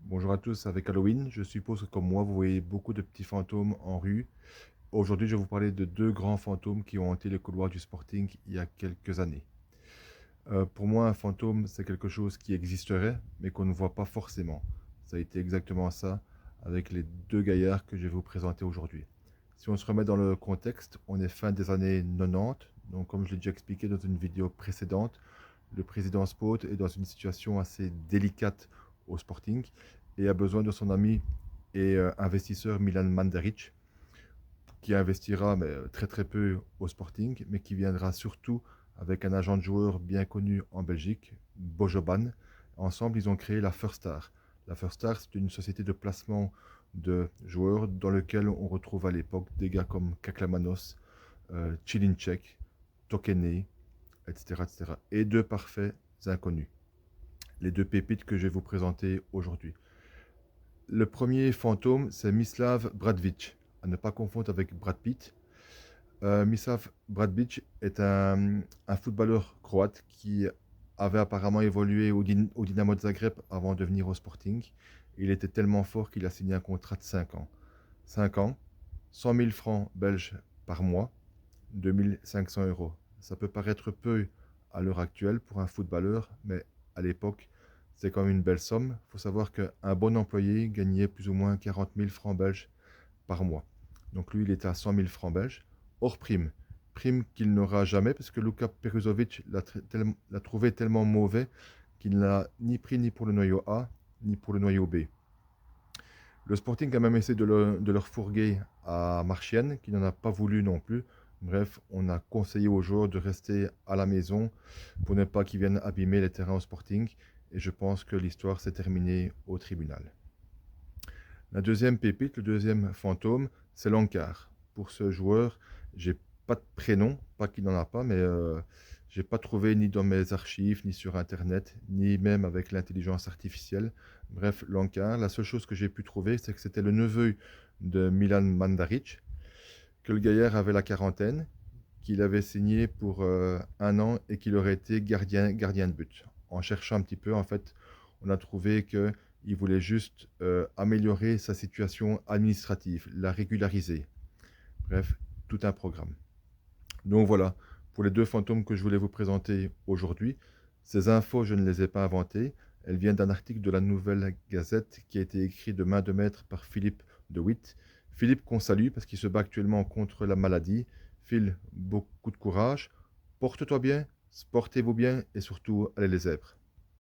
Bonjour à tous, avec Halloween, je suppose que comme moi, vous voyez beaucoup de petits fantômes en rue. Aujourd'hui, je vais vous parler de deux grands fantômes qui ont hanté les couloirs du Sporting il y a quelques années. Pour moi, un fantôme, c'est quelque chose qui existerait, mais qu'on ne voit pas forcément. Ça a été exactement ça avec les deux gaillards que je vais vous présenter aujourd'hui. Si on se remet dans le contexte, on est fin des années 90, donc comme je l'ai déjà expliqué dans une vidéo précédente, le président Spot est dans une situation assez délicate au Sporting et a besoin de son ami et investisseur Milan Mandaric, qui investira mais, très très peu au Sporting, mais qui viendra surtout avec un agent de joueur bien connu en Belgique, Bojoban. Ensemble, ils ont créé la First Star. La First Star, c'est une société de placement de joueurs dans lequel on retrouve à l'époque des gars comme Kaklamanos, Chilinchek, Tokene, etc., etc. Et deux parfaits inconnus. Les deux pépites que je vais vous présenter aujourd'hui. Le premier fantôme, c'est Mislav Bradvic, à ne pas confondre avec Brad Pitt. Mislav Bradvic est un footballeur croate qui avait apparemment évolué au Dynamo de Zagreb avant de venir au Sporting. Il était tellement fort qu'il a signé un contrat de 5 ans. 5 ans, 100 000 francs belges par mois, 2500 euros. Ça peut paraître peu à l'heure actuelle pour un footballeur, mais à l'époque, c'est quand même une belle somme. Il faut savoir qu'un bon employé gagnait plus ou moins 40 000 francs belges par mois. Donc lui, il était à 100 000 francs belges, hors prime. Prime qu'il n'aura jamais parce que Luka Peruzovic l'a trouvé tellement mauvais qu'il n'a ni pris ni pour le noyau A, ni pour le noyau B. Le Sporting a même essayé de leur fourguer à Marchienne, qui n'en a pas voulu non plus. Bref, on a conseillé aux joueurs de rester à la maison pour ne pas qu'ils viennent abîmer les terrains au Sporting. Et je pense que l'histoire s'est terminée au tribunal. La deuxième pépite, le deuxième fantôme, c'est Lankar. Pour ce joueur, j'ai pas de prénom, pas qu'il n'en a pas, mais j'ai pas trouvé ni dans mes archives, ni sur Internet, ni même avec l'intelligence artificielle. Bref, Lankar, la seule chose que j'ai pu trouver, c'est que c'était le neveu de Milan Mandaric, que le gaillard avait la quarantaine, qu'il avait signé pour 1 an et qu'il aurait été gardien de but. En cherchant un petit peu, en fait, on a trouvé qu'il voulait juste améliorer sa situation administrative, la régulariser. Bref, tout un programme. Donc voilà, pour les deux fantômes que je voulais vous présenter aujourd'hui. Ces infos, je ne les ai pas inventées. Elles viennent d'un article de la Nouvelle Gazette qui a été écrit de main de maître par Philippe de Witt. Philippe qu'on salue parce qu'il se bat actuellement contre la maladie. Phil, beaucoup de courage. Porte-toi bien, portez-vous bien et surtout, allez les zèbres.